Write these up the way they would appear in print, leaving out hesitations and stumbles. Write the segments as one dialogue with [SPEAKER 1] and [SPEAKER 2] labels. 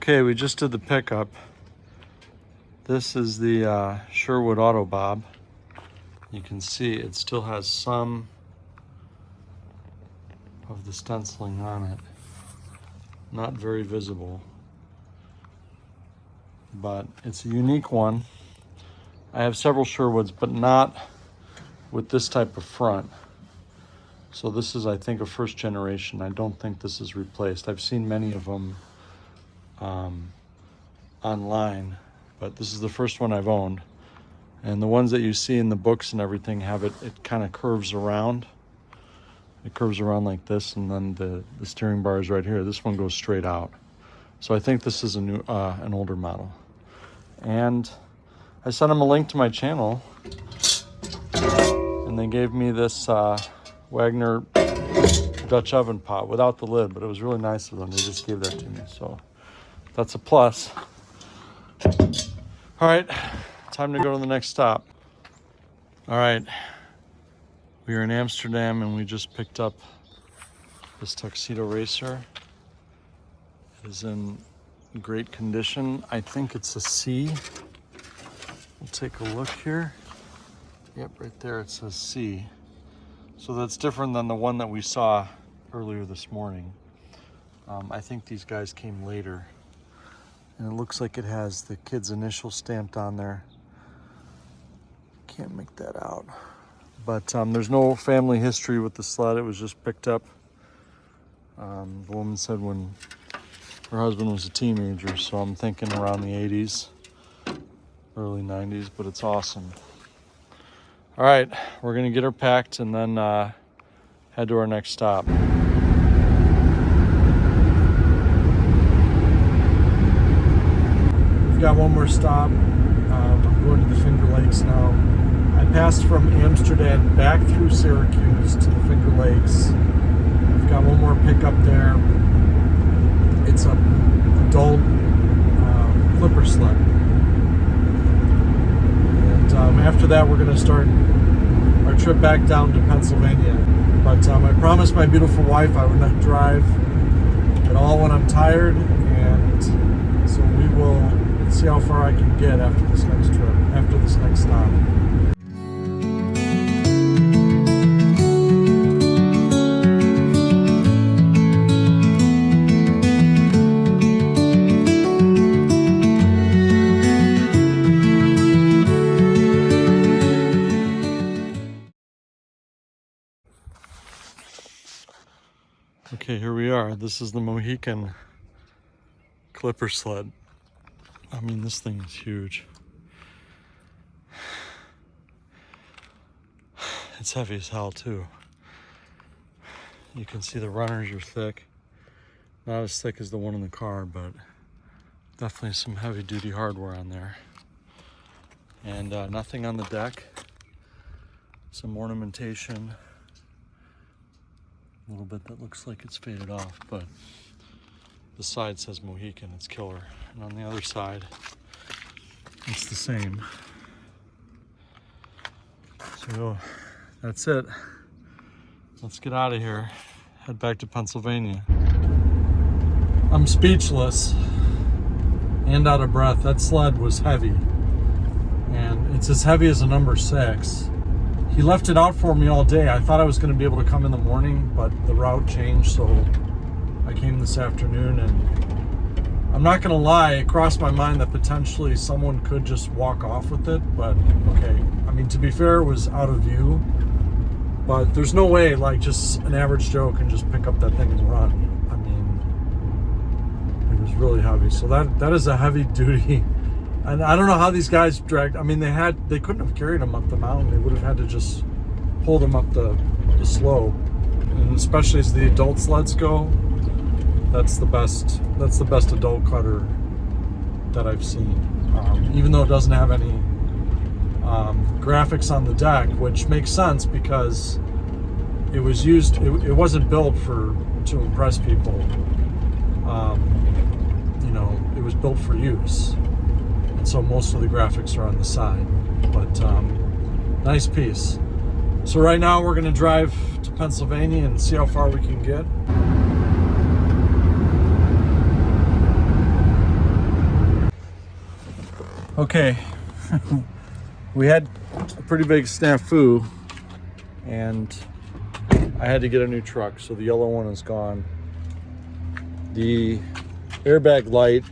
[SPEAKER 1] Okay, we just did the pickup. This is the Sherwood Auto Bob. You can see it still has some of the stenciling on it. Not very visible, but it's a unique one. I have several Sherwoods, but not with this type of front. So this is, I think, a first generation. I don't think this is replaced. I've seen many of them online, but this is the first one I've owned. And the ones that you see in the books and everything have it kind of curves around. It curves around like this, and then the steering bar is right here. This one goes straight out. So I think this is a new, an older model. And I sent them a link to my channel, and they gave me this Wagner Dutch oven pot without the lid, but it was really nice of them. They just gave that to me, so that's a plus. All right, time to go to the next stop. All right, we are in Amsterdam, and we just picked up this Tuxedo Racer. It is in great condition. I think it's a C. We'll take a look here. Yep, right there it says C. So that's different than the one that we saw earlier this morning. I think these guys came later. And it looks like it has the kid's initial stamped on there. Can't make that out. But there's no family history with the sled. It was just picked up. The woman said when her husband was a teenager, so I'm thinking around the 80s, early 90s, but it's awesome. All right, we're gonna get her packed and then head to our next stop. We've got one more stop. I'm going to the Finger Lakes now. I passed from Amsterdam back through Syracuse to the Finger Lakes. We've got one more pickup there. It's an adult clipper sled. And after that, we're going to start our trip back down to Pennsylvania. But I promised my beautiful wife I would not drive at all when I'm tired, and so we will see how far I can get after this next trip, after this next stop. Okay, here we are. This is the Mohican clipper sled. I mean, this thing is huge. It's heavy as hell too. You can see the runners are thick. Not as thick as the one in the car, but definitely some heavy duty hardware on there. And nothing on the deck. Some ornamentation. A little bit that looks like it's faded off, but the side says Mohican, it's killer. And on the other side, it's the same. So that's it. Let's get out of here. Head back to Pennsylvania. I'm speechless and out of breath. That sled was heavy. And it's as heavy as a number 6. He left it out for me all day. I thought I was going to be able to come in the morning, but the route changed, so I came this afternoon. And I'm not going to lie, it crossed my mind that potentially someone could just walk off with it, but okay. I mean, to be fair, it was out of view, but there's no way like just an average Joe can just pick up that thing and run. I mean, it was really heavy. So that is a heavy duty. And I don't know how these guys dragged. I mean, they couldn't have carried them up the mountain. They would have had to just pull them up the slope. And especially as the adult sleds go, that's the best adult cutter that I've seen. Even though it doesn't have any graphics on the deck, which makes sense because it was used. It wasn't built to impress people. You know, it was built for use. And so most of the graphics are on the side, but nice piece. So right now we're going to drive to Pennsylvania and see how far we can get. Okay, we had a pretty big snafu, and I had to get a new truck, so the yellow one is gone. The airbag light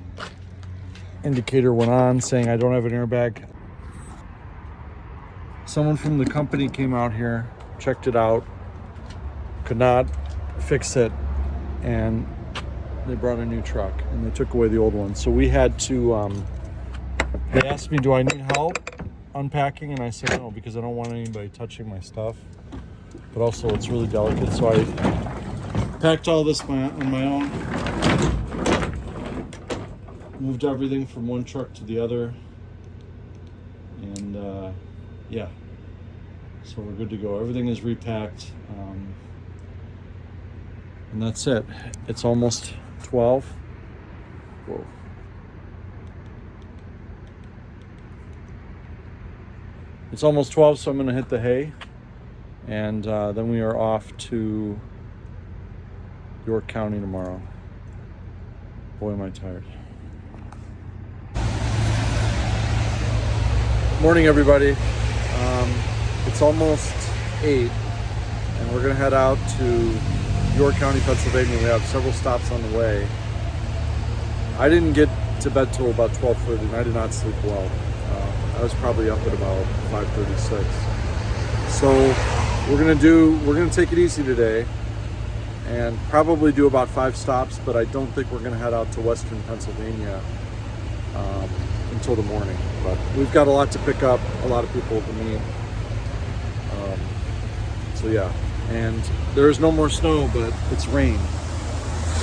[SPEAKER 1] indicator went on saying I don't have an airbag. Someone from the company came out here, checked it out, could not fix it, and they brought a new truck and they took away the old one. So we had to, they asked me, do I need help unpacking? And I said no, because I don't want anybody touching my stuff. But also it's really delicate, so I packed all this on my own. Moved everything from one truck to the other. And yeah, so we're good to go. Everything is repacked. And that's it. It's almost 12. Whoa. It's almost 12, so I'm gonna hit the hay. And then we are off to York County tomorrow. Boy, am I tired. Morning, everybody. It's almost 8, and we're gonna head out to York County, Pennsylvania. We have several stops on the way. I didn't get to bed till about 12:30, and I did not sleep well. I was probably up at about 5:36. So we're gonna take it easy today, and probably do about 5 stops. But I don't think we're gonna head out to Western Pennsylvania until the morning. But we've got a lot to pick up, a lot of people to meet. So yeah, and there is no more snow, but it's rain,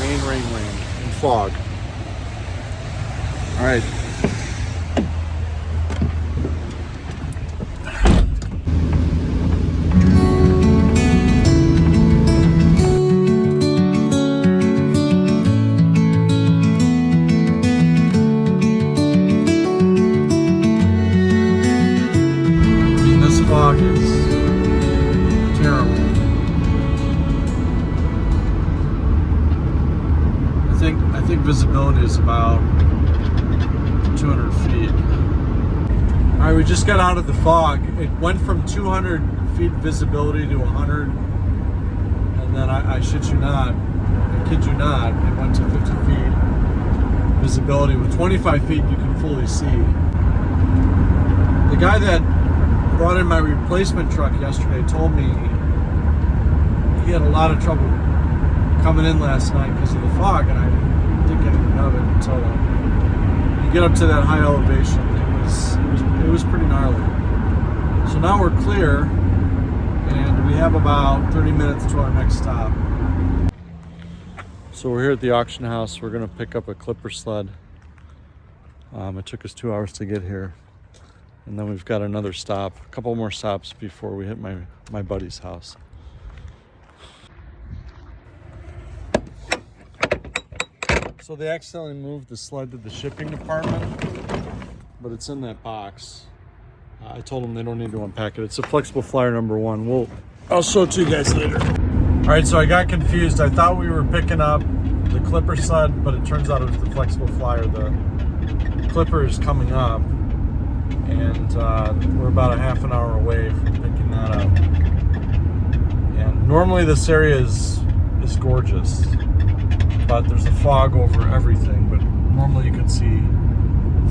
[SPEAKER 1] and fog. All right. This fog is terrible. I think visibility is about 200 feet. All right, we just got out of the fog. It went from 200 feet visibility to 100, and then I shit you not, I kid you not, it went to 50 feet visibility. With 25 feet, you can fully see. The guy that brought in my replacement truck yesterday told me he had a lot of trouble coming in last night because of the fog, and I didn't think anything of it until you get up to that high elevation. It was pretty gnarly. So now we're clear, and we have about 30 minutes to our next stop. So we're here at the auction house. We're gonna pick up a clipper sled. It took us 2 hours to get here. And then we've got another stop, a couple more stops before we hit my buddy's house. So they accidentally moved the sled to the shipping department, but it's in that box. I told them they don't need to unpack it. It's a flexible flyer number 1. I'll show it to you guys later. All right, so I got confused. I thought we were picking up the clipper sled, but it turns out it was the flexible flyer. The clipper is coming up, and we're about a half an hour away from picking that up. And normally this area is gorgeous, but there's a fog over everything. But normally you can see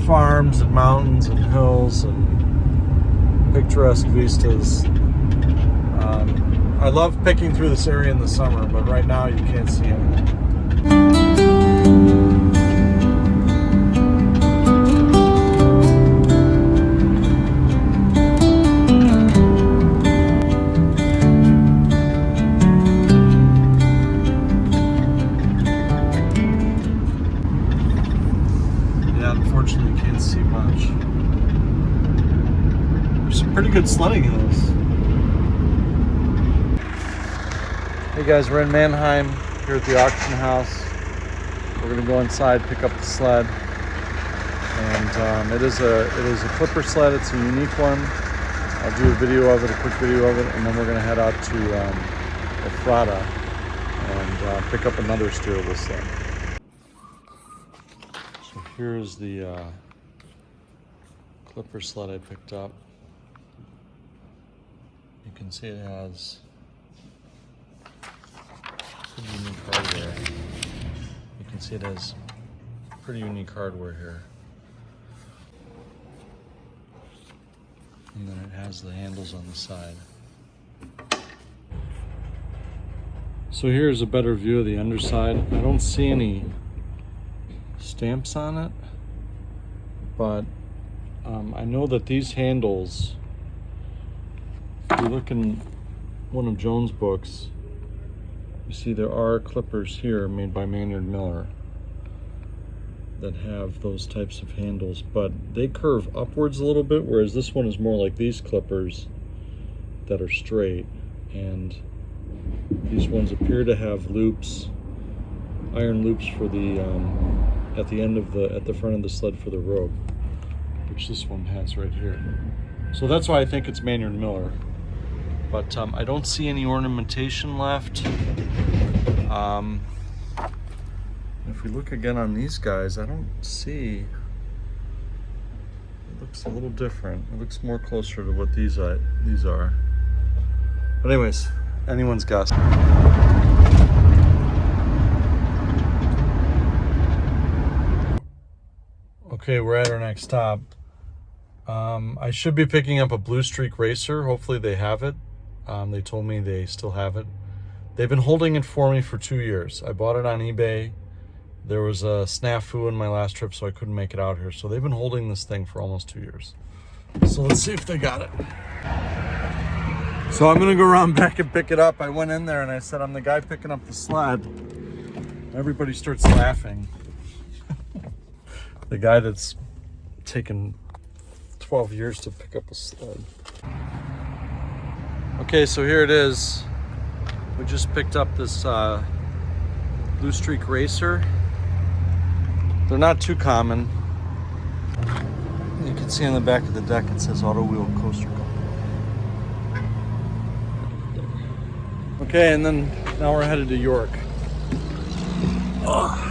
[SPEAKER 1] farms and mountains and hills and picturesque vistas. I love picking through this area in the summer, but right now you can't see anything. Unfortunately, can't see much. There's some pretty good sledding hills. Hey guys, we're in Mannheim here at the auction house. We're gonna go inside, pick up the sled, and it is a clipper sled. It's a unique one. I'll do a video of it, a quick video of it, and then we're gonna head out to Ephrata and pick up another steerable sled. Here's the clipper sled I picked up. You can see it has pretty unique hardware. You can see it has pretty unique hardware here. And then it has the handles on the side. So here's a better view of the underside. I don't see any stamps on it, but I know that these handles, if you look in one of Joan's books, you see there are clippers here made by Maynard Miller that have those types of handles, but they curve upwards a little bit, whereas this one is more like these clippers that are straight, and these ones appear to have loops, iron loops for the at the end of at the front of the sled for the rope, which this one has right here. So that's why I think it's Maynard Miller. But I don't see any ornamentation left. If we look again on these guys, I don't see. It looks a little different. It looks more closer to what these are. But anyways, anyone's guess. Okay, we're at our next stop. I should be picking up a Blue Streak Racer. Hopefully they have it. They told me they still have it. They've been holding it for me for 2 years. I bought it on eBay. There was a snafu in my last trip, so I couldn't make it out here. So they've been holding this thing for almost 2 years. So let's see if they got it. So I'm gonna go around back and pick it up. I went in there and I said, I'm the guy picking up the sled. Everybody starts laughing. The guy that's taken 12 years to pick up a sled. Okay, so here it is. We just picked up this Blue Streak Racer. They're not too common. You can see on the back of the deck it says Auto Wheel Coaster Company. Okay, and then now we're headed to York. Ugh.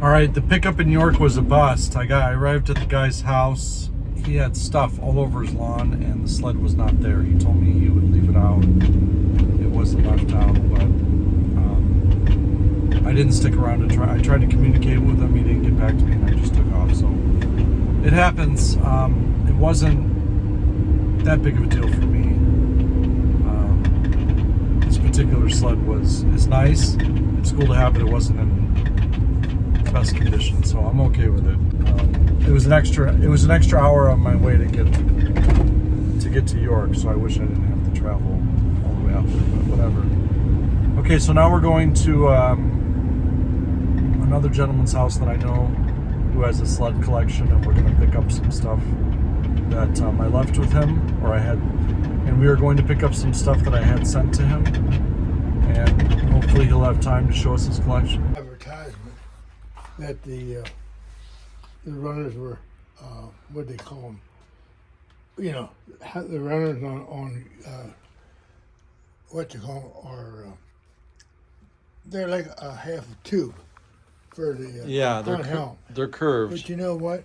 [SPEAKER 1] All right, the pickup in York was a bust. I arrived at the guy's house. He had stuff all over his lawn and the sled was not there. He told me he would leave it out. It wasn't left out, but I didn't stick around to try. I tried to communicate with him. He didn't get back to me and I just took off. So it happens. It wasn't that big of a deal for me. This particular sled is nice. It's cool to have it. It wasn't in best condition, so I'm okay with it. It was an extra hour on my way to get to York, so I wish I didn't have to travel all the way out there, but whatever. Okay, so now we're going to another gentleman's house that I know who has a sled collection, and we're going to pick up some stuff that I left with him, and we are going to pick up some stuff that I had sent to him, and hopefully he'll have time to show us his collection.
[SPEAKER 2] Advertisement that the runners were, what they call them, you know, the runners on what you call them are, they're like a half a tube for the front helm.
[SPEAKER 1] They're curved.
[SPEAKER 2] But you know what?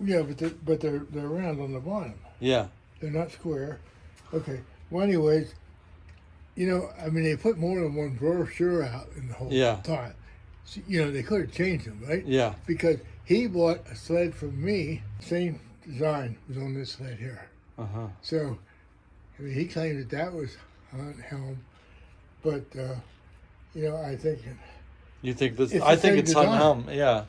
[SPEAKER 2] Yeah, but they're round on the bottom.
[SPEAKER 1] Yeah.
[SPEAKER 2] They're not square. Okay. Well, anyways, you know, I mean, they put more than one brochure out in the whole time. So, you know, they could have changed them, right?
[SPEAKER 1] Yeah.
[SPEAKER 2] Because he bought a sled from me, same design was on this sled here.
[SPEAKER 1] Uh-huh.
[SPEAKER 2] So, I mean, he claimed that was Hunt Helm, but, you know, I think...
[SPEAKER 1] You think this? I think it's Hunt Helm, yeah.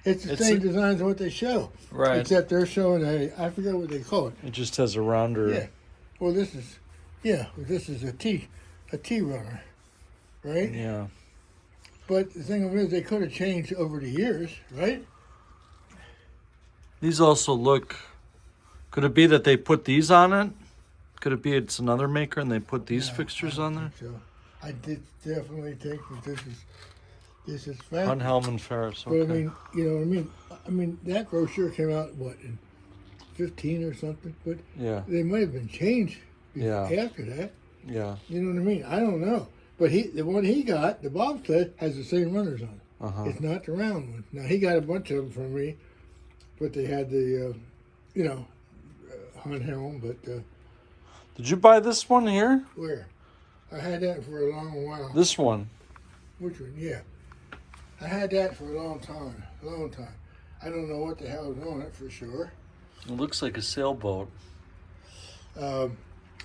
[SPEAKER 2] It's the same design as what they show.
[SPEAKER 1] Right.
[SPEAKER 2] Except they're showing I forget what they call it.
[SPEAKER 1] It just has a rounder...
[SPEAKER 2] Yeah. Well, this is a T runner, right?
[SPEAKER 1] Yeah.
[SPEAKER 2] But the thing of it is, they could have changed over the years, right?
[SPEAKER 1] These also look... Could it be that they put these on it? Could it be it's another maker and they put these fixtures on there?
[SPEAKER 2] So I did definitely think that this is fact.
[SPEAKER 1] Hunt Helm and Ferris. Okay.
[SPEAKER 2] But I mean, you know what I mean? That brochure came out, what, in 15 or something? But
[SPEAKER 1] yeah,
[SPEAKER 2] they might have been changed
[SPEAKER 1] Yeah.
[SPEAKER 2] After that,
[SPEAKER 1] Yeah.
[SPEAKER 2] you know what I mean? I don't know. But the one he got, the bobsled, has the same runners on it. It's not the round one. Now, he got a bunch of them from me, but they had the, hunt helm, but...
[SPEAKER 1] Did you buy this one here?
[SPEAKER 2] Where? I had that for a long while.
[SPEAKER 1] This one?
[SPEAKER 2] Which one? Yeah. I had that for a long time. I don't know what the hell is on it for sure.
[SPEAKER 1] It looks like a sailboat.
[SPEAKER 2] I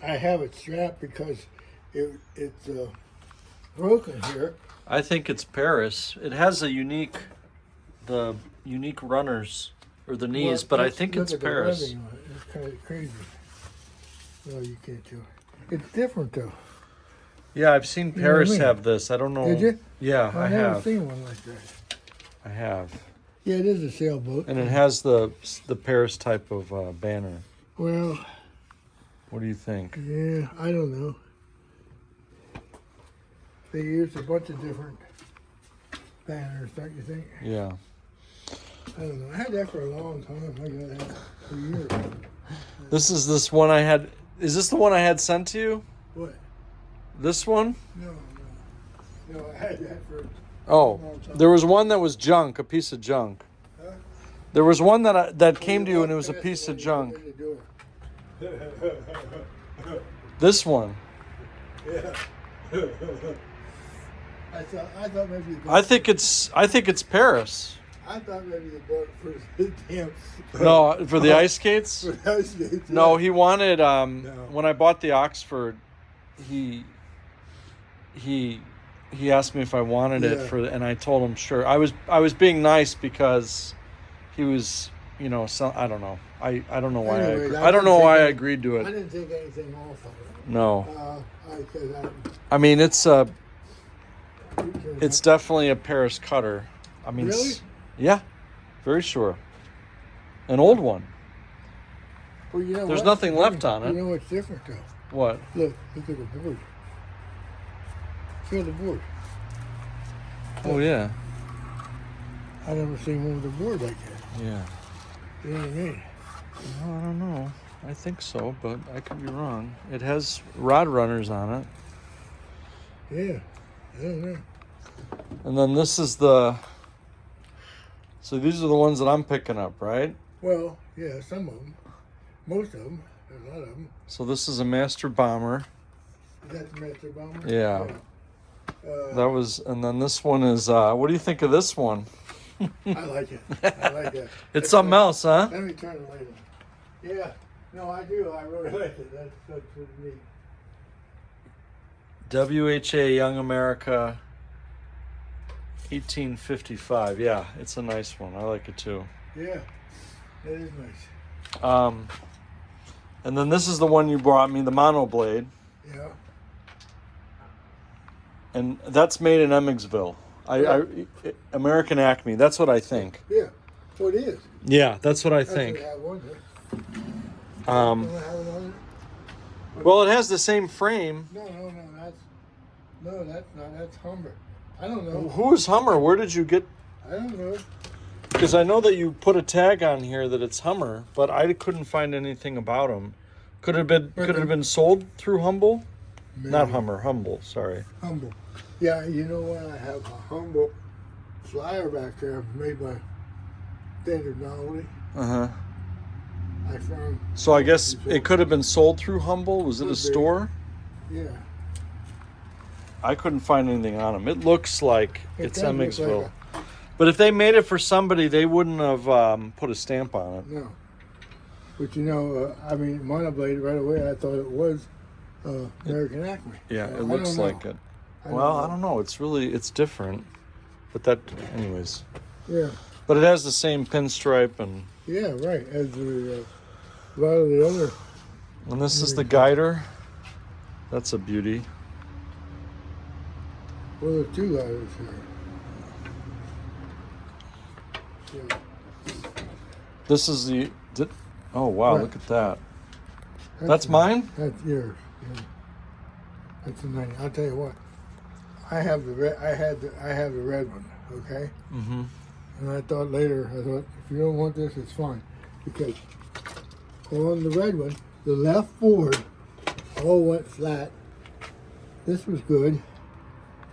[SPEAKER 2] have it strapped because it's broken here.
[SPEAKER 1] I think it's Paris. It has the unique runners or the knees, but I think it's Paris.
[SPEAKER 2] It's kind of crazy. Well, you can't do it. It's different though.
[SPEAKER 1] Yeah, I've seen Paris have this. I don't know.
[SPEAKER 2] Did you?
[SPEAKER 1] Yeah, I
[SPEAKER 2] never
[SPEAKER 1] have.
[SPEAKER 2] seen one like that.
[SPEAKER 1] I have.
[SPEAKER 2] Yeah, it is a sailboat.
[SPEAKER 1] And it has the Paris type of banner.
[SPEAKER 2] Well.
[SPEAKER 1] What do you think?
[SPEAKER 2] Yeah, I don't know. They used a bunch of different banners, don't you think?
[SPEAKER 1] Yeah.
[SPEAKER 2] I don't know. I had that for a long time. I got that for years.
[SPEAKER 1] This one I had. Is this the one I had sent to you?
[SPEAKER 2] What?
[SPEAKER 1] This one?
[SPEAKER 2] No, I had that for a
[SPEAKER 1] long time. There was one that was junk, a piece of junk.
[SPEAKER 2] Huh?
[SPEAKER 1] There was one that came to you and it was a piece of junk. This one.
[SPEAKER 2] Yeah. I thought maybe you
[SPEAKER 1] I think it's Paris.
[SPEAKER 2] I thought maybe you bought it for the damn.
[SPEAKER 1] No, for the ice skates?
[SPEAKER 2] For the ice skates. Yeah.
[SPEAKER 1] No, he wanted when I bought the Oxford, he asked me if I wanted it and I told him sure. I was being nice because he was, I don't know. I don't know why I don't know why I agreed to it.
[SPEAKER 2] I didn't take anything off of it.
[SPEAKER 1] No. I mean, it's definitely a Paris cutter. I mean,
[SPEAKER 2] really?
[SPEAKER 1] Yeah, very sure. An old one.
[SPEAKER 2] Well,
[SPEAKER 1] there's nothing left on it.
[SPEAKER 2] You know what's different though?
[SPEAKER 1] What?
[SPEAKER 2] Look at the board. Feel the board.
[SPEAKER 1] Oh yeah.
[SPEAKER 2] I never seen one with a board like that.
[SPEAKER 1] Yeah.
[SPEAKER 2] You know what I mean?
[SPEAKER 1] Well, I don't know. I think so, but I could be wrong. It has rod runners on it.
[SPEAKER 2] Yeah. I don't know.
[SPEAKER 1] And then this is so these are the ones that I'm picking up, right?
[SPEAKER 2] Well, yeah, some of them. Most of them. There's a lot of them.
[SPEAKER 1] So this is a Master Bomber.
[SPEAKER 2] Is that the Master Bomber?
[SPEAKER 1] Yeah. That was, and then this one is, what do you think of this one?
[SPEAKER 2] I like it. I like that.
[SPEAKER 1] It's something else, huh?
[SPEAKER 2] Let me turn the light on. Yeah. No, I do. I really like it. That's pretty neat.
[SPEAKER 1] WHA Young America 1855. Yeah, it's a nice one. I like it too.
[SPEAKER 2] Yeah, it is nice.
[SPEAKER 1] And then this is the one you brought me, the monoblade.
[SPEAKER 2] Yeah.
[SPEAKER 1] And that's made in Emmetsville. American Acme. That's what I think.
[SPEAKER 2] Yeah. Well, it is.
[SPEAKER 1] Yeah, that's what I think.
[SPEAKER 2] That's what I wonder.
[SPEAKER 1] Well, it has the same frame.
[SPEAKER 2] No, that's not. That's Humber. I don't know.
[SPEAKER 1] Who is Hummer? Where did you get?
[SPEAKER 2] I don't know.
[SPEAKER 1] Because I know that you put a tag on here that it's Hummer, but I couldn't find anything about them. Could it have been sold through Humble? Maybe. Not Hummer, Humble. Sorry.
[SPEAKER 2] Humble. Yeah, you know what? I have a Humble flyer back there made by Standard Novelty. I found.
[SPEAKER 1] So I guess it could have been sold through Humble. Was it a store?
[SPEAKER 2] Yeah.
[SPEAKER 1] I couldn't find anything on them. It looks like it's Emmetsville.
[SPEAKER 2] Like
[SPEAKER 1] but if they made it for somebody, they wouldn't have put a stamp on it.
[SPEAKER 2] No. But I mean, monoblade right away, I thought it was American Acme.
[SPEAKER 1] Yeah, it looks like it. I don't know. It's different. But anyways.
[SPEAKER 2] Yeah.
[SPEAKER 1] But it has the same pinstripe and.
[SPEAKER 2] Yeah, right. As a lot of the other.
[SPEAKER 1] And this is the guider. That's a beauty.
[SPEAKER 2] Well, there's two ladders here. Yeah.
[SPEAKER 1] This is the. Oh wow!
[SPEAKER 2] Right.
[SPEAKER 1] Look at that. That's mine.
[SPEAKER 2] That's yours. Yeah. That's the 90. I'll tell you what. I have the red. I have the red one. Okay.
[SPEAKER 1] Mm-hmm.
[SPEAKER 2] And I thought if you don't want this, it's fine, because on the red one, the left board all went flat. This was good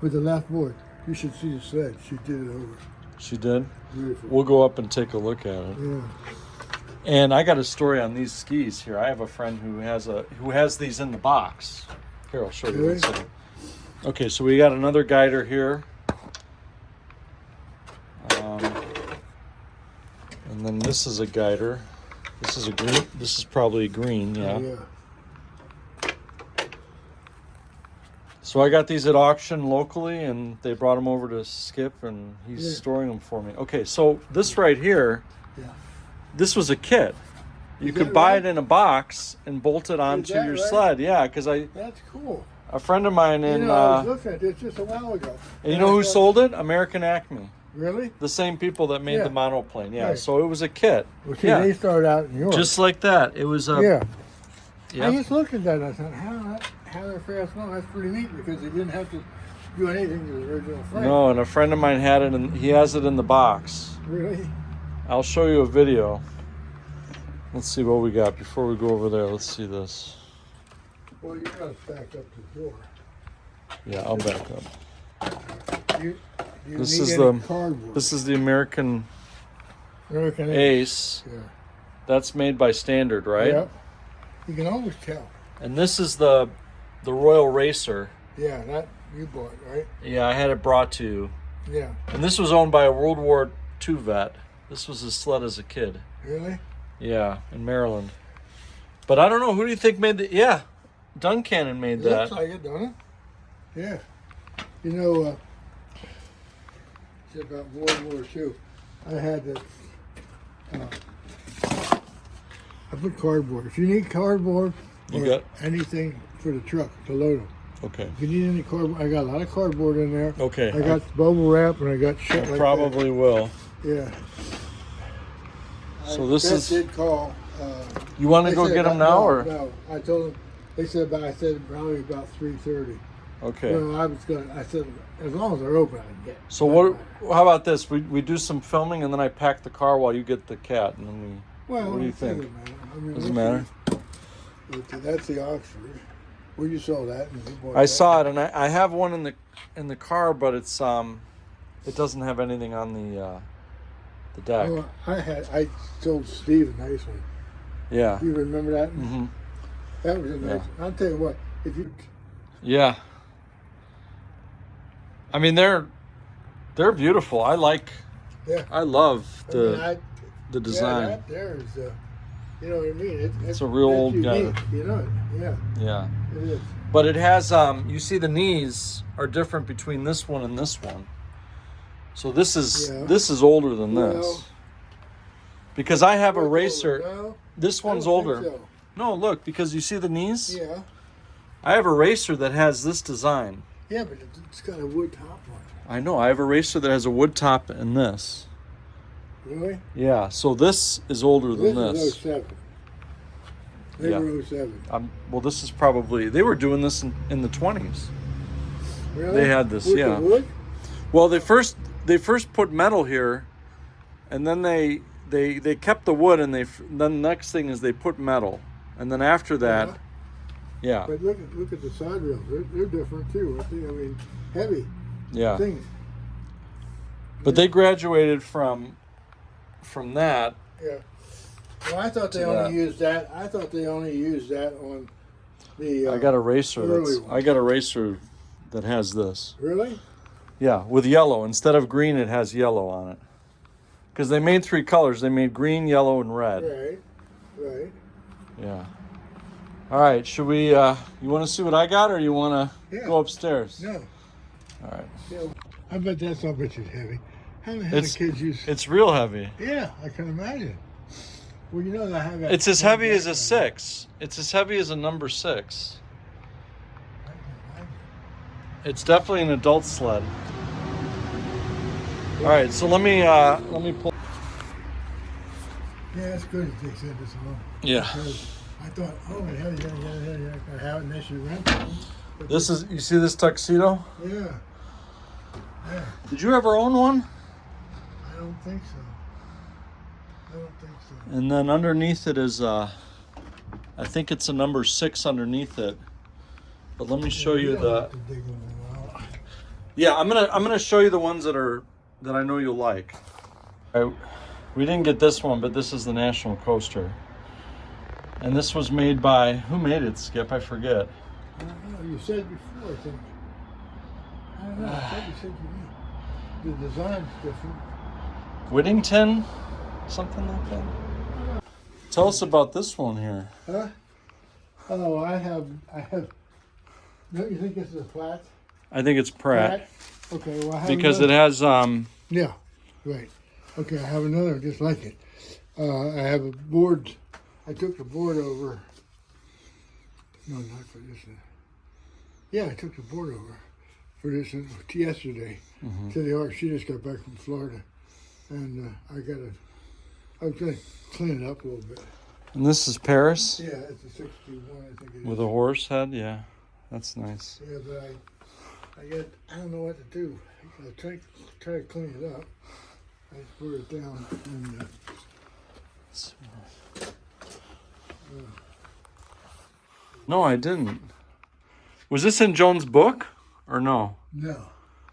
[SPEAKER 2] with the left board. You should see the sled. She did it over.
[SPEAKER 1] She did?
[SPEAKER 2] Beautiful.
[SPEAKER 1] We'll go up and take a look at it.
[SPEAKER 2] Yeah.
[SPEAKER 1] And I got a story on these skis here. I have a friend who has these in the box. Here, I'll show you.
[SPEAKER 2] Really?
[SPEAKER 1] One second. Okay, so we got another guider here. And then this is a guider. This is a green. This is probably green, yeah.
[SPEAKER 2] Oh, yeah.
[SPEAKER 1] So I got these at auction locally, and they brought them over to Skip, and he's storing them for me. Okay, so this right here, this was a kit. You could buy it in a box and bolt it onto your sled. Yeah, because
[SPEAKER 2] That's cool.
[SPEAKER 1] a friend of mine in
[SPEAKER 2] I was looking at this just a while ago.
[SPEAKER 1] and you know who sold it? American Acme.
[SPEAKER 2] Really?
[SPEAKER 1] The same people that made the monoplane. Yeah,
[SPEAKER 2] Right.
[SPEAKER 1] so it was a kit.
[SPEAKER 2] Well, see, they started out in Europe.
[SPEAKER 1] Just like that. It was a
[SPEAKER 2] I
[SPEAKER 1] Yep.
[SPEAKER 2] just looked at that and I thought, how they're fast now? That's pretty neat because they didn't have to do anything to the original frame.
[SPEAKER 1] No, and a friend of mine had it, and he has it in the box.
[SPEAKER 2] Really?
[SPEAKER 1] I'll show you a video. Let's see what we got before we go over there. Let's see this.
[SPEAKER 2] Well, you gotta back up the door.
[SPEAKER 1] Yeah, I'll back up.
[SPEAKER 2] You
[SPEAKER 1] This
[SPEAKER 2] need
[SPEAKER 1] is
[SPEAKER 2] any
[SPEAKER 1] the
[SPEAKER 2] cardboard.
[SPEAKER 1] this is the American
[SPEAKER 2] American
[SPEAKER 1] Ace.
[SPEAKER 2] Yeah.
[SPEAKER 1] That's made by Standard, right?
[SPEAKER 2] Yep. You can always tell.
[SPEAKER 1] And this is the Royal Racer.
[SPEAKER 2] Yeah, that you bought, right?
[SPEAKER 1] Yeah, I had it brought to you.
[SPEAKER 2] Yeah.
[SPEAKER 1] And this was owned by a World War II vet. This was his sled as a kid.
[SPEAKER 2] Really?
[SPEAKER 1] Yeah, in Maryland. But I don't know, who do you think made the... Yeah, Duncannon made
[SPEAKER 2] It
[SPEAKER 1] that.
[SPEAKER 2] looks like it, don't it? Yeah. You know, it's about World War II. I had that. I put cardboard. If you need cardboard
[SPEAKER 1] You
[SPEAKER 2] or
[SPEAKER 1] got-
[SPEAKER 2] anything for the truck to load them,
[SPEAKER 1] Okay.
[SPEAKER 2] if you need any cardboard, I got a lot of cardboard in there.
[SPEAKER 1] Okay.
[SPEAKER 2] I got bubble wrap and I got shit
[SPEAKER 1] I
[SPEAKER 2] like
[SPEAKER 1] probably will.
[SPEAKER 2] that. Yeah.
[SPEAKER 1] So this
[SPEAKER 2] Beth
[SPEAKER 1] is...
[SPEAKER 2] did call.
[SPEAKER 1] You want to
[SPEAKER 2] They
[SPEAKER 1] go
[SPEAKER 2] said
[SPEAKER 1] get them
[SPEAKER 2] about-
[SPEAKER 1] now, or...
[SPEAKER 2] No, I told them. They said about. I said probably about 3:30.
[SPEAKER 1] Okay.
[SPEAKER 2] No, I was gonna. I said as long as they're open, I can get.
[SPEAKER 1] So what? How about this? We do some filming, and then I pack the car while you get the cat, and then we...
[SPEAKER 2] Well,
[SPEAKER 1] What do you
[SPEAKER 2] it
[SPEAKER 1] think?
[SPEAKER 2] doesn't matter. I mean,
[SPEAKER 1] Doesn't matter.
[SPEAKER 2] That's the Oxford. Where you saw that? And you bought
[SPEAKER 1] I
[SPEAKER 2] that?
[SPEAKER 1] saw it, and I have one in the car, but it's it doesn't have anything on the deck.
[SPEAKER 2] Oh, I told Steve a nice one.
[SPEAKER 1] Yeah.
[SPEAKER 2] You remember that?
[SPEAKER 1] Mm-hmm.
[SPEAKER 2] That was a nice one. I'll tell you what. If you.
[SPEAKER 1] Yeah. I mean, they're beautiful. I
[SPEAKER 2] Yeah.
[SPEAKER 1] love the
[SPEAKER 2] Yeah,
[SPEAKER 1] design.
[SPEAKER 2] that there is. You know what I mean?
[SPEAKER 1] It's a real
[SPEAKER 2] that's
[SPEAKER 1] old guy.
[SPEAKER 2] unique, you know it. Yeah,
[SPEAKER 1] Yeah.
[SPEAKER 2] it is.
[SPEAKER 1] But it has you see the knees are different between this one and this one. So this is older than
[SPEAKER 2] Well,
[SPEAKER 1] this. Because I have a
[SPEAKER 2] What's
[SPEAKER 1] racer.
[SPEAKER 2] older? No,
[SPEAKER 1] This
[SPEAKER 2] I
[SPEAKER 1] one's
[SPEAKER 2] don't think
[SPEAKER 1] older.
[SPEAKER 2] so.
[SPEAKER 1] No, look, because you see the knees?
[SPEAKER 2] Yeah.
[SPEAKER 1] I have a racer that has this design.
[SPEAKER 2] Yeah, but it's got a wood top on it.
[SPEAKER 1] I know. I have a racer that has a wood top and this.
[SPEAKER 2] Really?
[SPEAKER 1] Yeah, so this is older than
[SPEAKER 2] This
[SPEAKER 1] this.
[SPEAKER 2] is 07. They
[SPEAKER 1] Yeah.
[SPEAKER 2] were 07.
[SPEAKER 1] Well, this is probably... They were doing this in the 20s.
[SPEAKER 2] Really?
[SPEAKER 1] They had this,
[SPEAKER 2] With
[SPEAKER 1] yeah.
[SPEAKER 2] The wood?
[SPEAKER 1] Well, they first put metal here, and then they kept the wood, and then the next thing is they put metal, and then after that,
[SPEAKER 2] Uh-huh.
[SPEAKER 1] yeah,
[SPEAKER 2] But look at the side rails. They're different too. I mean, heavy
[SPEAKER 1] yeah.
[SPEAKER 2] things.
[SPEAKER 1] But they graduated from that.
[SPEAKER 2] Yeah. Well, I thought they only used that. I thought they only used that on the.
[SPEAKER 1] I got a racer
[SPEAKER 2] early ones.
[SPEAKER 1] I got a racer that has this.
[SPEAKER 2] Really?
[SPEAKER 1] Yeah, with yellow instead of green, it has yellow on it. Because they made 3 colors. They made green, yellow, and red.
[SPEAKER 2] Right. Right.
[SPEAKER 1] Yeah. All right. Should we? You want to see what I got, or you want to
[SPEAKER 2] Yeah.
[SPEAKER 1] go upstairs?
[SPEAKER 2] No.
[SPEAKER 1] All right.
[SPEAKER 2] Yeah. I bet that's not much is heavy. How the hell do kids use?
[SPEAKER 1] It's real heavy.
[SPEAKER 2] Yeah, I can imagine. Well, you know I have. That
[SPEAKER 1] It's as heavy as a 6. It's as heavy as a number 6.
[SPEAKER 2] I can imagine.
[SPEAKER 1] It's definitely an adult sled. All right, so let me pull.
[SPEAKER 2] Yeah, that's good if they said this alone.
[SPEAKER 1] Yeah.
[SPEAKER 2] Because I thought, oh, hell, you're not gonna have it unless you rent them. But
[SPEAKER 1] This is, you see this tuxedo?
[SPEAKER 2] Yeah. Yeah.
[SPEAKER 1] Did you ever own one?
[SPEAKER 2] I don't think so. I don't think so.
[SPEAKER 1] And then underneath it is I think it's a number 6 underneath it. But let me show you
[SPEAKER 2] don't
[SPEAKER 1] the.
[SPEAKER 2] have to dig them out.
[SPEAKER 1] Yeah, I'm gonna show you the ones that I know you'll like. We didn't get this one, but this is the National Coaster, and this was made by, who made it, Skip? I forget.
[SPEAKER 2] I don't know. You said before, I think. I don't know. I thought you said you did. The design's different.
[SPEAKER 1] Whittington, something like that. Tell us about this one here.
[SPEAKER 2] Huh? Oh, I have. Don't you think this is a flat?
[SPEAKER 1] I think it's Pratt.
[SPEAKER 2] Okay, well I have
[SPEAKER 1] Because
[SPEAKER 2] another.
[SPEAKER 1] it has
[SPEAKER 2] Yeah, right. Okay, I have another just like it. I have a board. I took the board over. No, not for this one. Yeah, I took the board over for this one yesterday to the art. She just got back from Florida, and I was gonna clean it up a little bit.
[SPEAKER 1] and this is Paris
[SPEAKER 2] Yeah, it's a 61, I think it is.
[SPEAKER 1] with a horse head. Yeah, that's nice.
[SPEAKER 2] Yeah, but I don't know what to do. I'll try to clean it up. I just put it down and
[SPEAKER 1] No, I didn't. Was this in Joan's book or no?
[SPEAKER 2] no.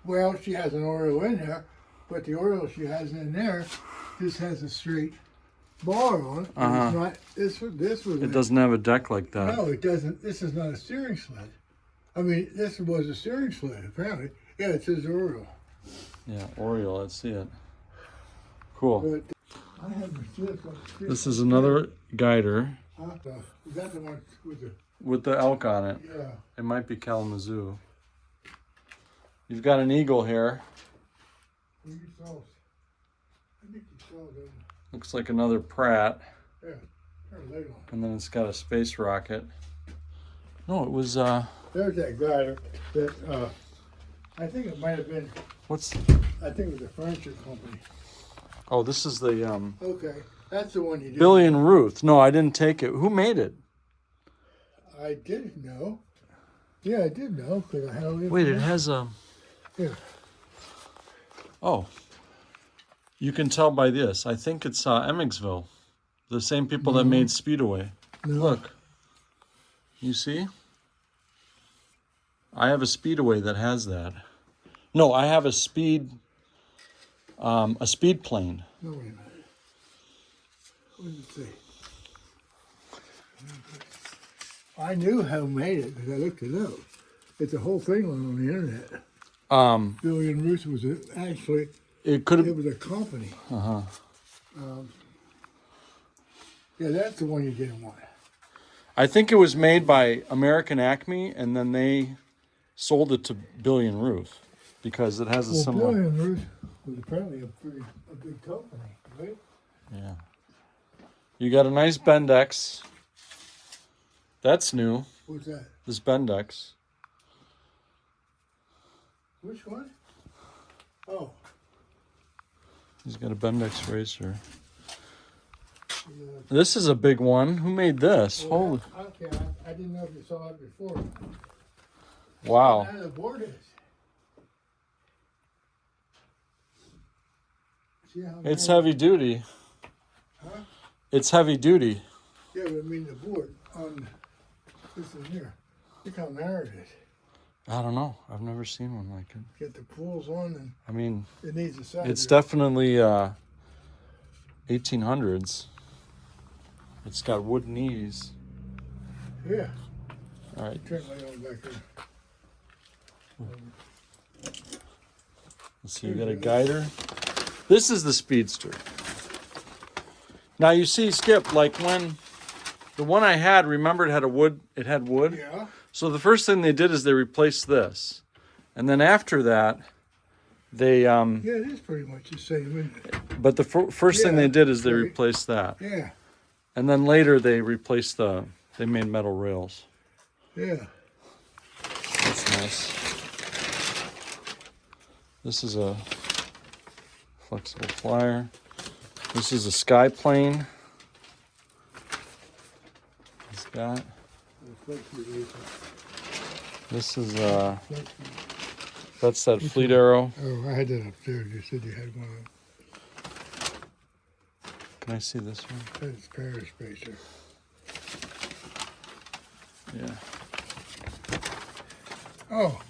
[SPEAKER 2] Well, she has an Oriole in there, but the Oriole she has in there just has a straight bar on it. It's not this was
[SPEAKER 1] It doesn't have a deck like that.
[SPEAKER 2] No, it doesn't. This is not a steering sled. I mean, this was a steering sled apparently. Yeah, it says Oriole.
[SPEAKER 1] Yeah, Oriole. Let's see it. Cool.
[SPEAKER 2] But I have
[SPEAKER 1] This is another guider
[SPEAKER 2] Is that the one
[SPEAKER 1] with the elk on it.
[SPEAKER 2] Yeah.
[SPEAKER 1] It might be Kalamazoo. You've got an eagle here.
[SPEAKER 2] I think you saw them.
[SPEAKER 1] Looks like another Pratt.
[SPEAKER 2] Yeah, they're little.
[SPEAKER 1] And then it's got a space rocket. No, it was
[SPEAKER 2] There's that glider that I think it might have been.
[SPEAKER 1] what's
[SPEAKER 2] I think it was a furniture company.
[SPEAKER 1] oh, this is the
[SPEAKER 2] Okay, that's the one you did.
[SPEAKER 1] Billy and Ruth. No, I didn't take it. Who made it?
[SPEAKER 2] I didn't know. Yeah, I did know because I had all the
[SPEAKER 1] Wait, it
[SPEAKER 2] information.
[SPEAKER 1] has a
[SPEAKER 2] Yeah.
[SPEAKER 1] oh. You can tell by this. I think it's Emmetsville. The same people that made Speedway.
[SPEAKER 2] No.
[SPEAKER 1] Look. You see? I have a Speedway that has that. No, I have a speed plane.
[SPEAKER 2] No, wait a minute. What did it say? I knew who made it because I looked it up. It's a whole thing on the internet. Billy and Ruth was actually,
[SPEAKER 1] It could
[SPEAKER 2] it
[SPEAKER 1] have
[SPEAKER 2] was a company.
[SPEAKER 1] uh-huh.
[SPEAKER 2] Yeah, that's the one you didn't want.
[SPEAKER 1] I think it was made by American Acme and then they sold it to Billy and Ruth because it has a
[SPEAKER 2] Well,
[SPEAKER 1] similar
[SPEAKER 2] Billy and Ruth was apparently a big company, right?
[SPEAKER 1] yeah. You got a nice Bendix. That's new.
[SPEAKER 2] What's that?
[SPEAKER 1] This Bendix.
[SPEAKER 2] Which one? Oh,
[SPEAKER 1] He's got a Bendix racer.
[SPEAKER 2] yeah.
[SPEAKER 1] This is a big one. Who made this? Holy
[SPEAKER 2] Okay, I didn't know if you saw it before.
[SPEAKER 1] wow.
[SPEAKER 2] How the board is. See how
[SPEAKER 1] It's
[SPEAKER 2] narrow-
[SPEAKER 1] heavy duty.
[SPEAKER 2] Huh?
[SPEAKER 1] It's heavy duty.
[SPEAKER 2] Yeah, but I mean the board on this one here. Look how narrow it is.
[SPEAKER 1] I don't know. I've never seen one like it.
[SPEAKER 2] Get the pulls on and
[SPEAKER 1] I mean,
[SPEAKER 2] it needs a side.
[SPEAKER 1] it's
[SPEAKER 2] drive.
[SPEAKER 1] definitely 1800s. It's got wood knees.
[SPEAKER 2] Yeah.
[SPEAKER 1] All right.
[SPEAKER 2] Turn my own back there.
[SPEAKER 1] Let's see. You got a guider. This is the Speedster. Now you see, Skip, like when the one I had, remember it had wood.
[SPEAKER 2] Yeah.
[SPEAKER 1] So the first thing they did is they replaced this. And then after that, they
[SPEAKER 2] Yeah, it is pretty much the same, isn't it?
[SPEAKER 1] but the first thing
[SPEAKER 2] Yeah,
[SPEAKER 1] they did is they
[SPEAKER 2] right.
[SPEAKER 1] replaced that.
[SPEAKER 2] Yeah.
[SPEAKER 1] And then later they replaced they made metal rails.
[SPEAKER 2] Yeah.
[SPEAKER 1] That's nice. This is a flexible flyer. This is a sky plane. It's got. This is that's that Fleet Arrow.
[SPEAKER 2] Oh, I had that upstairs. You said you had one of them.
[SPEAKER 1] Can I see this one?
[SPEAKER 2] That's Paris Spacer.
[SPEAKER 1] Yeah.
[SPEAKER 2] Oh.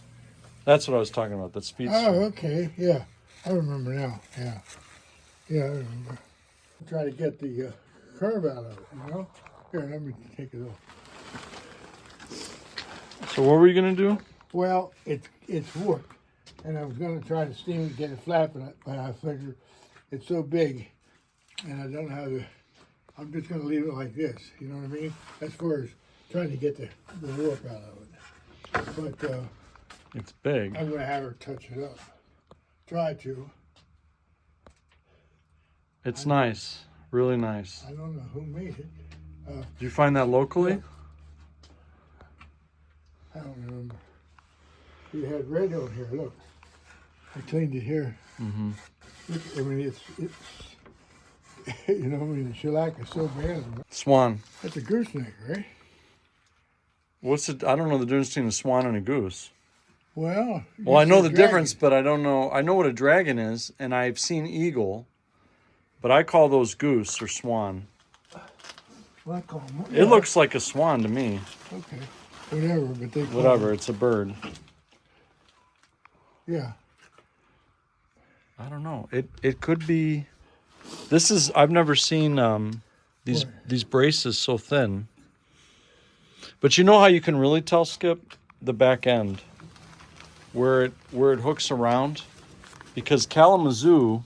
[SPEAKER 1] That's what I was talking about, the Speedster.
[SPEAKER 2] Oh, okay. Yeah. I remember now. Yeah. Yeah, I remember. Try to get the curve out of it, you know? Here, let me take it off.
[SPEAKER 1] So what were you going to do?
[SPEAKER 2] Well, it's warped, and I was going to try to steam it, get it flat, but I figured it's so big, and I don't know how to. I'm just going to leave it like this. You know what I mean? As far as trying to get the warp out of it. But
[SPEAKER 1] It's big.
[SPEAKER 2] I'm going to have her touch it up. Try to.
[SPEAKER 1] It's nice. Really nice.
[SPEAKER 2] I don't know who made it.
[SPEAKER 1] Did you find that locally?
[SPEAKER 2] I don't remember. You had red on here. Look, I cleaned it here.
[SPEAKER 1] Mm-hmm.
[SPEAKER 2] Look, I mean, it's you know, I mean, the shellac is so bad.
[SPEAKER 1] Swan.
[SPEAKER 2] That's a gooseneck, right?
[SPEAKER 1] What's it? I don't know the difference between a swan and a goose.
[SPEAKER 2] Well,
[SPEAKER 1] Well, I know the difference, but I don't know. I know what a dragon is, and I've seen eagle, but I call those goose or swan.
[SPEAKER 2] Well, I call them,
[SPEAKER 1] It looks like a swan to me.
[SPEAKER 2] okay, whatever, but they call
[SPEAKER 1] Whatever,
[SPEAKER 2] them-
[SPEAKER 1] it's a bird.
[SPEAKER 2] Yeah.
[SPEAKER 1] I don't know. It could be. This is. I've never seen these braces so thin. But you know how you can really tell, Skip, the back end, where it hooks around, because Kalamazoo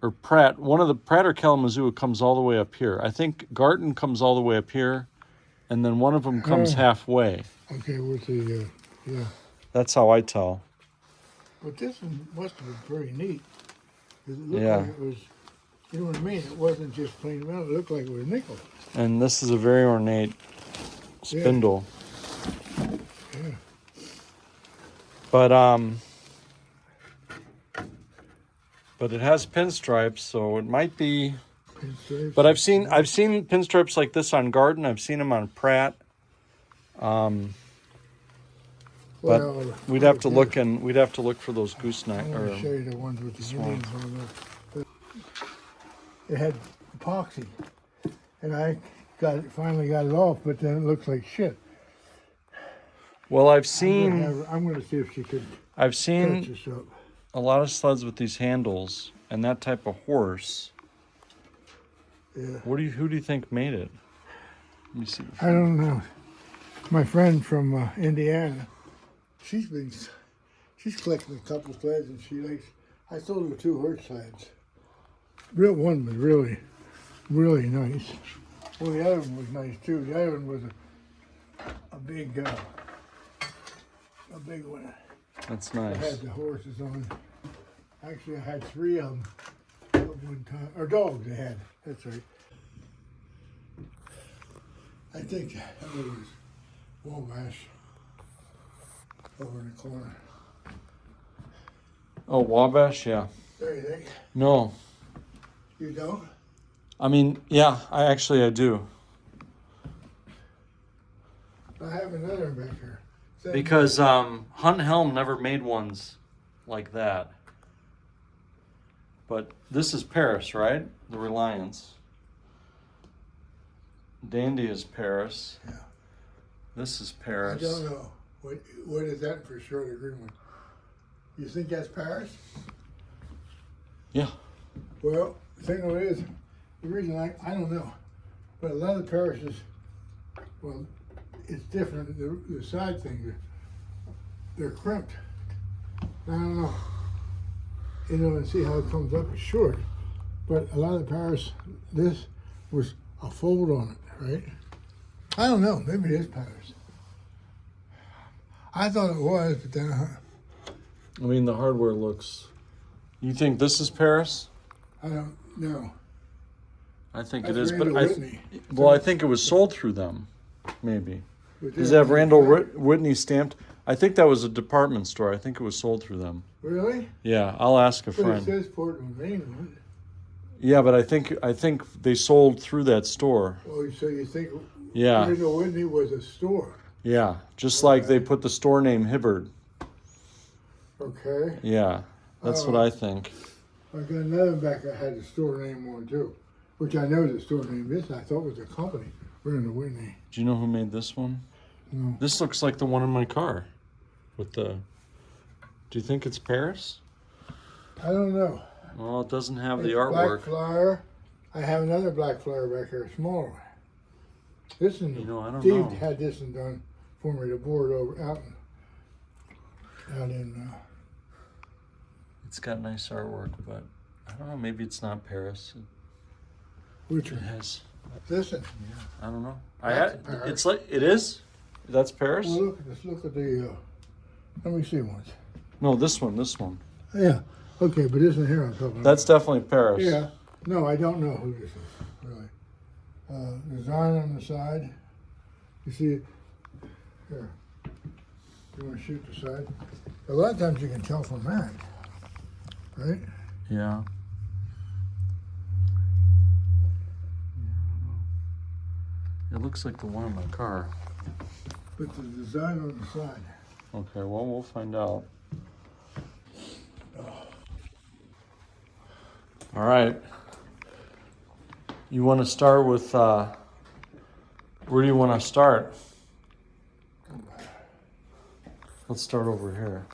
[SPEAKER 1] or Pratt, one of the Pratt or Kalamazoo comes all the way up here. I think Garton comes all the way up here, and then one of them comes halfway.
[SPEAKER 2] Okay, with the yeah.
[SPEAKER 1] That's how I tell.
[SPEAKER 2] But this one must have been pretty neat. 'Cause it looked
[SPEAKER 1] Yeah.
[SPEAKER 2] like it was, you know what I mean? It wasn't just plain metal. It looked like it was nickel.
[SPEAKER 1] And this is a very ornate spindle.
[SPEAKER 2] Yeah.
[SPEAKER 1] But it has pinstripes, so it might be.
[SPEAKER 2] Pinstripes.
[SPEAKER 1] But I've seen pinstripes like this on Garden. I've seen them on Pratt. But
[SPEAKER 2] Well,
[SPEAKER 1] we'd have to look for those gooseneck
[SPEAKER 2] I want to show
[SPEAKER 1] or
[SPEAKER 2] you the ones with the
[SPEAKER 1] swans.
[SPEAKER 2] Indians on them. But it had epoxy, and I finally got it off, but then it looks like shit.
[SPEAKER 1] well, I've seen
[SPEAKER 2] I'm going to see if she could
[SPEAKER 1] I've
[SPEAKER 2] touch
[SPEAKER 1] seen
[SPEAKER 2] this up.
[SPEAKER 1] a lot of sleds with these handles and that type of horse.
[SPEAKER 2] Yeah.
[SPEAKER 1] Who do you think made it? Let me see.
[SPEAKER 2] I don't know. My friend from Indiana, she's collecting a couple sleds, and she likes. I sold her 2 her sleds. Real one was really, really nice. Well, the other one was nice too. The other one was a big one.
[SPEAKER 1] That's
[SPEAKER 2] I
[SPEAKER 1] nice.
[SPEAKER 2] had the horses on. Actually, I had 3 of them at one time. Or dogs I had. That's right. I think that was Wabash over in the corner.
[SPEAKER 1] Oh, Wabash, yeah.
[SPEAKER 2] There you think?
[SPEAKER 1] No,
[SPEAKER 2] You don't?
[SPEAKER 1] I mean, yeah. I do.
[SPEAKER 2] I have another one back here.
[SPEAKER 1] Because Hunt Helm never made ones like that. But this is Paris, right? The Reliance. Dandy is Paris.
[SPEAKER 2] Yeah.
[SPEAKER 1] This is
[SPEAKER 2] I
[SPEAKER 1] Paris.
[SPEAKER 2] don't know. What is that for sure, the green one? You think that's Paris?
[SPEAKER 1] Yeah.
[SPEAKER 2] Well, the thing of it is, the reason I don't know, but a lot of the Parises, well, it's different. The side things, they're crimped. I don't know. You know, and see how it comes up. It's short, but a lot of the Paris, this was a fold on it, right? I don't know. Maybe it is Paris. I thought it was, but then
[SPEAKER 1] I mean, the hardware looks. You think this is Paris?
[SPEAKER 2] I don't know.
[SPEAKER 1] I think
[SPEAKER 2] That's
[SPEAKER 1] it is,
[SPEAKER 2] Randall
[SPEAKER 1] but
[SPEAKER 2] Whitney.
[SPEAKER 1] I think it was sold through them, maybe.
[SPEAKER 2] But
[SPEAKER 1] Does
[SPEAKER 2] then-
[SPEAKER 1] it have Randall Whitney stamped? I think that was a department store. I think it was sold through them.
[SPEAKER 2] Really?
[SPEAKER 1] Yeah, I'll ask a
[SPEAKER 2] But it
[SPEAKER 1] friend.
[SPEAKER 2] says Portland, Maine.
[SPEAKER 1] Yeah, but I think they sold through that store.
[SPEAKER 2] Oh, so you think
[SPEAKER 1] Yeah,
[SPEAKER 2] Randall Whitney was a store?
[SPEAKER 1] yeah. Just like they put the store name Hibbard.
[SPEAKER 2] Okay.
[SPEAKER 1] Yeah, that's what
[SPEAKER 2] Oh.
[SPEAKER 1] I think.
[SPEAKER 2] I got another one back that had the store name on too, which I know the store name is. I thought was a company, Randall Whitney.
[SPEAKER 1] Do you know who made this one?
[SPEAKER 2] No.
[SPEAKER 1] This looks like the one in my car. With the. Do you think it's Paris?
[SPEAKER 2] I don't know.
[SPEAKER 1] Well, it doesn't have
[SPEAKER 2] It's
[SPEAKER 1] the artwork.
[SPEAKER 2] black flyer. I have another black flyer back here, a smaller one. This one,
[SPEAKER 1] You know, I don't
[SPEAKER 2] Steve
[SPEAKER 1] know.
[SPEAKER 2] had this one done for me, the board over out in.
[SPEAKER 1] It's got nice artwork, but I don't know. Maybe it's not Paris.
[SPEAKER 2] Which
[SPEAKER 1] It
[SPEAKER 2] one?
[SPEAKER 1] has.
[SPEAKER 2] This one.
[SPEAKER 1] I don't know.
[SPEAKER 2] That's Paris.
[SPEAKER 1] It's like it is. That's Paris.
[SPEAKER 2] Well, look at this. Look at the. Let me see once.
[SPEAKER 1] No, this one. This one.
[SPEAKER 2] Yeah. Okay, but this one here I'm talking about.
[SPEAKER 1] That's definitely Paris.
[SPEAKER 2] Yeah. No, I don't know who this is, really. Design on the side. You see it? Here. You want to shoot the side? A lot of times you can tell from that, right?
[SPEAKER 1] Yeah. It looks like the one in my car.
[SPEAKER 2] But the design on the side.
[SPEAKER 1] Okay, well, we'll find out. All right. You want to start with, where do you want to start? Let's start over here.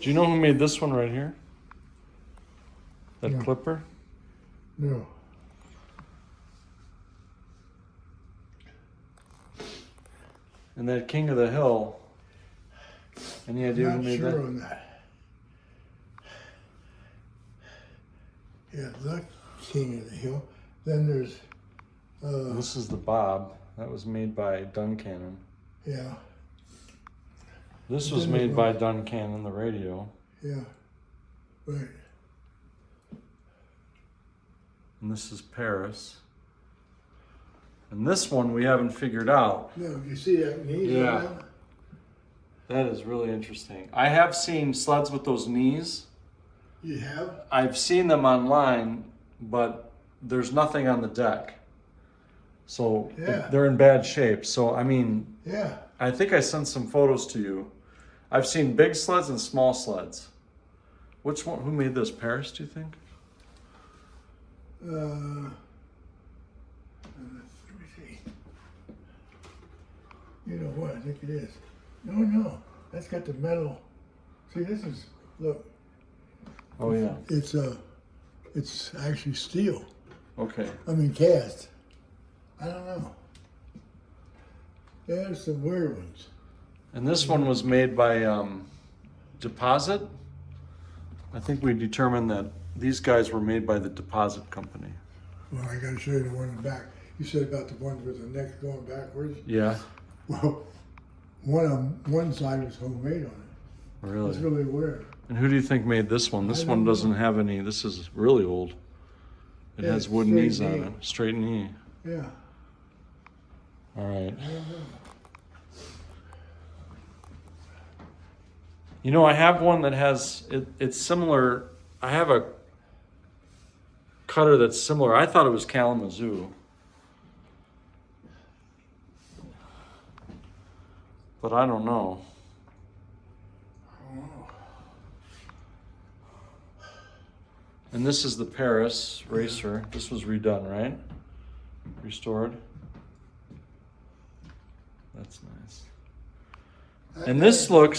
[SPEAKER 1] Do you know who made this one right here? That
[SPEAKER 2] No.
[SPEAKER 1] clipper?
[SPEAKER 2] No.
[SPEAKER 1] And that King of the Hill. Any idea who
[SPEAKER 2] Not
[SPEAKER 1] made
[SPEAKER 2] sure
[SPEAKER 1] that?
[SPEAKER 2] on that. Yeah, the King of the Hill. Then there's,
[SPEAKER 1] This is the Bob. That was made by Duncannon.
[SPEAKER 2] yeah,
[SPEAKER 1] This was
[SPEAKER 2] Then
[SPEAKER 1] made
[SPEAKER 2] there's
[SPEAKER 1] by Duncannon, the radio.
[SPEAKER 2] yeah, right.
[SPEAKER 1] And this is Paris. And this one we haven't figured out.
[SPEAKER 2] No, you see that knees
[SPEAKER 1] Yeah.
[SPEAKER 2] on that?
[SPEAKER 1] That is really interesting. I have seen sleds with those knees.
[SPEAKER 2] You have?
[SPEAKER 1] I've seen them online, but there's nothing on the deck. So
[SPEAKER 2] Yeah.
[SPEAKER 1] they're in bad shape. So, I mean,
[SPEAKER 2] Yeah.
[SPEAKER 1] I think I sent some photos to you. I've seen big sleds and small sleds. Which one? Who made this? Paris, do you think?
[SPEAKER 2] Let me see. You know what? I think it is. No. That's got the metal. See, this is, look,
[SPEAKER 1] Oh, yeah.
[SPEAKER 2] it's actually steel.
[SPEAKER 1] Okay.
[SPEAKER 2] I mean, cast. I don't know. There's some weird ones.
[SPEAKER 1] And this one was made by Deposit. I think we determined that these guys were made by the Deposit Company.
[SPEAKER 2] Well, I gotta show you the one in the back. You said about the ones with the neck going backwards.
[SPEAKER 1] Yeah.
[SPEAKER 2] Well, one side was homemade on it.
[SPEAKER 1] Really?
[SPEAKER 2] It's really weird.
[SPEAKER 1] And who do you think made this one? This
[SPEAKER 2] I
[SPEAKER 1] one
[SPEAKER 2] don't
[SPEAKER 1] doesn't
[SPEAKER 2] know.
[SPEAKER 1] have any. This is really old. It
[SPEAKER 2] Yeah,
[SPEAKER 1] has wood
[SPEAKER 2] straight
[SPEAKER 1] knees on
[SPEAKER 2] knee.
[SPEAKER 1] it. Straight knee.
[SPEAKER 2] Yeah.
[SPEAKER 1] All right.
[SPEAKER 2] I don't know.
[SPEAKER 1] You know, I have one that has, it's similar. I have a cutter that's similar. I thought it was Kalamazoo. But I don't know. And this is the Paris Racer. This was redone, right? Restored. That's nice. And this one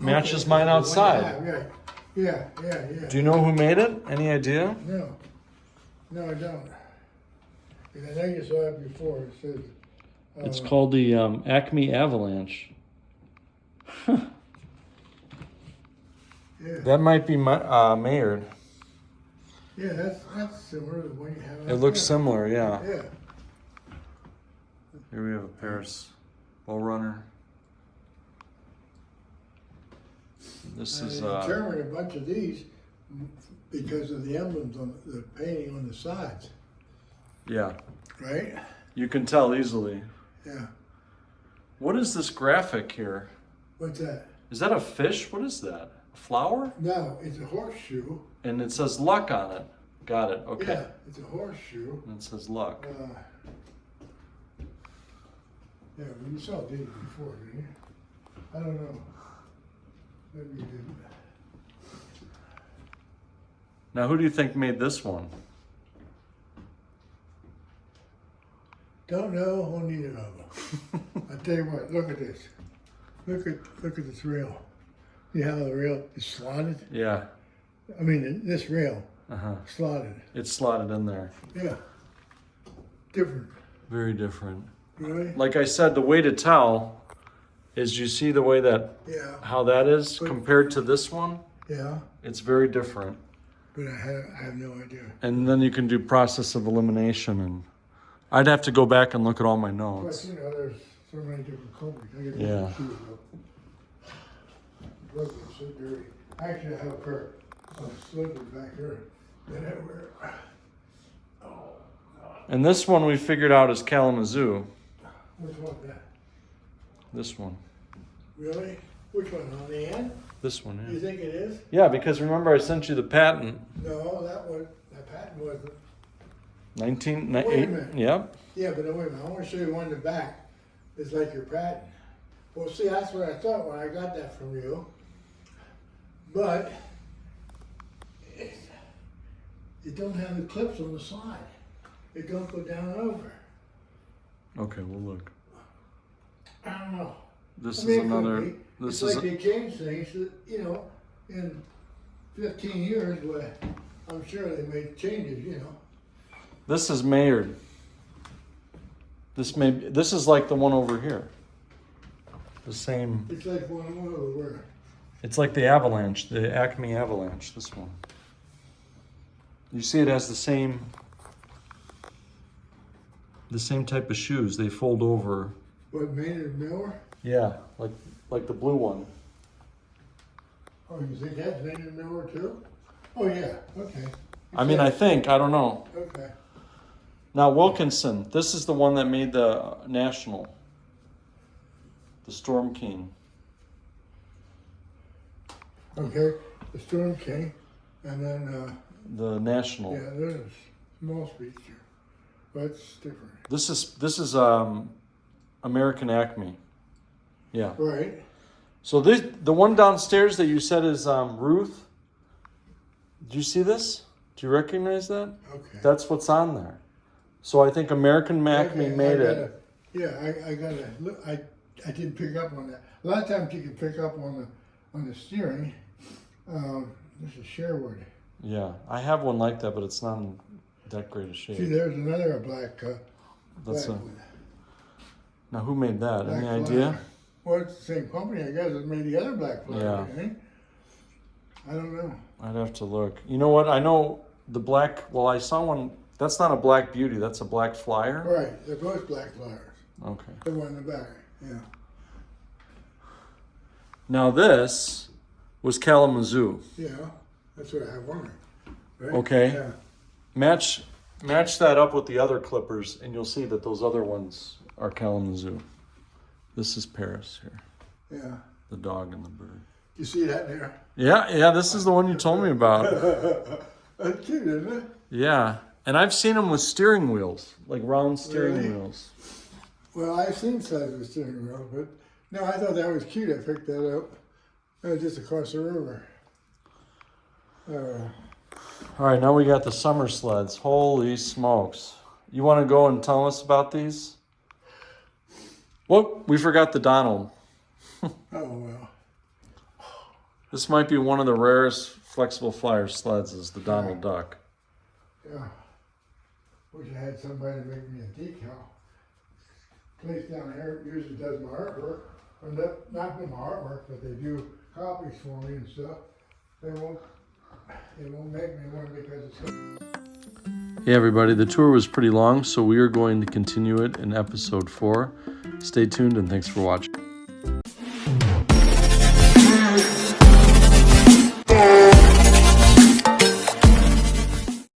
[SPEAKER 1] matches
[SPEAKER 2] Okay,
[SPEAKER 1] mine
[SPEAKER 2] the one you
[SPEAKER 1] outside.
[SPEAKER 2] have, Yeah.
[SPEAKER 1] Do you know who made it? Any idea?
[SPEAKER 2] No, I don't. And I know you saw it before. It says.
[SPEAKER 1] It's called the Acme Avalanche.
[SPEAKER 2] Yeah.
[SPEAKER 1] That might be Maynard.
[SPEAKER 2] Yeah, that's similar to the one you have.
[SPEAKER 1] It
[SPEAKER 2] out
[SPEAKER 1] looks
[SPEAKER 2] there.
[SPEAKER 1] similar, yeah.
[SPEAKER 2] Yeah.
[SPEAKER 1] Here we have a Paris Bull Runner. This is
[SPEAKER 2] I determined a bunch of these because of the emblems on the painting on the sides,
[SPEAKER 1] yeah.
[SPEAKER 2] right?
[SPEAKER 1] You can tell easily.
[SPEAKER 2] Yeah.
[SPEAKER 1] What is this graphic here?
[SPEAKER 2] What's that?
[SPEAKER 1] Is that a fish? What is that? A flower?
[SPEAKER 2] No, it's a horseshoe.
[SPEAKER 1] And it says luck on it. Got it. Okay.
[SPEAKER 2] Yeah, it's a horseshoe.
[SPEAKER 1] And it says luck.
[SPEAKER 2] Yeah, well, you saw these before, didn't you? I don't know. Maybe you didn't.
[SPEAKER 1] Now, who do you think made this one?
[SPEAKER 2] Don't know on neither of them. I tell you what, look at this. Look at this rail. See how the rail is slotted?
[SPEAKER 1] Yeah.
[SPEAKER 2] I mean, this rail
[SPEAKER 1] Uh-huh.
[SPEAKER 2] slotted.
[SPEAKER 1] It's slotted in there.
[SPEAKER 2] Yeah. Different.
[SPEAKER 1] Very different.
[SPEAKER 2] Really?
[SPEAKER 1] Like I said, the way to tell is you see the way that,
[SPEAKER 2] Yeah.
[SPEAKER 1] how that is compared to this one.
[SPEAKER 2] Yeah.
[SPEAKER 1] It's very different.
[SPEAKER 2] But I have no idea.
[SPEAKER 1] And then you can do process of elimination, and I'd have to go back and look at all my
[SPEAKER 2] But
[SPEAKER 1] notes.
[SPEAKER 2] you know, there's so many different companies. I get
[SPEAKER 1] Yeah.
[SPEAKER 2] shoes, look, it's so dirty. Actually, I have a pair of slippers back here that I wear.
[SPEAKER 1] And this one we figured out is Kalamazoo.
[SPEAKER 2] Which one? That?
[SPEAKER 1] This one.
[SPEAKER 2] Really? Which one? On the end?
[SPEAKER 1] This one,
[SPEAKER 2] You
[SPEAKER 1] yeah.
[SPEAKER 2] think it is?
[SPEAKER 1] Yeah, because remember I sent you the patent.
[SPEAKER 2] No, that patent wasn't.
[SPEAKER 1] 1998.
[SPEAKER 2] Wait a minute.
[SPEAKER 1] Yep.
[SPEAKER 2] Yeah, but wait a minute. I want to show you one in the back. It's like your patent. Well, see, that's what I thought when I got that from you. But it don't have the clips on the side. It don't go down and over.
[SPEAKER 1] Okay, we'll look.
[SPEAKER 2] I don't know.
[SPEAKER 1] This
[SPEAKER 2] I mean,
[SPEAKER 1] is
[SPEAKER 2] it could
[SPEAKER 1] another.
[SPEAKER 2] be.
[SPEAKER 1] This
[SPEAKER 2] It's
[SPEAKER 1] is.
[SPEAKER 2] like they changed things, you know, in 15 years, but I'm sure they made changes, you know.
[SPEAKER 1] This is Maynard. This is like the one over here. The same.
[SPEAKER 2] It's like one over where.
[SPEAKER 1] It's like the Avalanche, the Acme Avalanche. This one. You see, it has the same type of shoes. They fold over.
[SPEAKER 2] What, Maynard Miller?
[SPEAKER 1] Yeah, like the blue one.
[SPEAKER 2] Oh, you think that's Maynard Miller too? Oh, yeah, okay.
[SPEAKER 1] I mean, I think, I don't know.
[SPEAKER 2] Okay.
[SPEAKER 1] Now Wilkinson, this is the one that made the National. The Storm King.
[SPEAKER 2] Okay, the Storm King, and then,
[SPEAKER 1] The National.
[SPEAKER 2] yeah, there's a small speech here, but it's different.
[SPEAKER 1] This is American Acme. Yeah.
[SPEAKER 2] Right,
[SPEAKER 1] So the one downstairs that you said is Ruth. Do you see this? Do you recognize that?
[SPEAKER 2] okay.
[SPEAKER 1] That's what's on there. So I think American Acme
[SPEAKER 2] Okay,
[SPEAKER 1] made
[SPEAKER 2] I
[SPEAKER 1] it.
[SPEAKER 2] gotta- Yeah, I gotta, look, I didn't pick up on that. A lot of times you can pick up on the steering. This is Sherwood.
[SPEAKER 1] Yeah, I have one like that, but it's not in that great a shape.
[SPEAKER 2] See, there's another black,
[SPEAKER 1] That's
[SPEAKER 2] black
[SPEAKER 1] a,
[SPEAKER 2] one.
[SPEAKER 1] now who made that?
[SPEAKER 2] Black
[SPEAKER 1] Any
[SPEAKER 2] flag.
[SPEAKER 1] idea?
[SPEAKER 2] Well, it's the same company, I guess, that made the other black flag,
[SPEAKER 1] Yeah.
[SPEAKER 2] I think. I don't know.
[SPEAKER 1] I'd have to look. You know what? I know the black. Well, I saw one. That's not a Black Beauty. That's a Black Flyer.
[SPEAKER 2] Right, they're both black flyers.
[SPEAKER 1] Okay.
[SPEAKER 2] The one in the back, yeah.
[SPEAKER 1] Now this was Kalamazoo.
[SPEAKER 2] Yeah, that's what I wondered. Right?
[SPEAKER 1] Okay.
[SPEAKER 2] Yeah.
[SPEAKER 1] Match that up with the other clippers, and you'll see that those other ones are Kalamazoo. This is Paris here.
[SPEAKER 2] Yeah.
[SPEAKER 1] The dog and the bird.
[SPEAKER 2] You see that there?
[SPEAKER 1] Yeah. This is the one you told me about.
[SPEAKER 2] That's cute, isn't it?
[SPEAKER 1] Yeah, and I've seen them with steering wheels, like round steering
[SPEAKER 2] Really?
[SPEAKER 1] wheels.
[SPEAKER 2] Well, I've seen size of a steering wheel, but no, I thought that was cute. I picked that up just across the river.
[SPEAKER 1] All right, now we got the summer sleds. Holy smokes. You want to go and tell us about these? Well, we forgot the Donald.
[SPEAKER 2] Oh, well.
[SPEAKER 1] This might be one of the rarest flexible flyer sleds is the Donald Duck.
[SPEAKER 2] Yeah. Wish I had somebody to make me a decal. Place down here usually does my artwork. Or not my artwork, but they do copies for me and stuff. They won't make me one because it's...
[SPEAKER 1] Hey everybody, the tour was pretty long, so we are going to continue it in episode 4. Stay tuned and thanks for watching.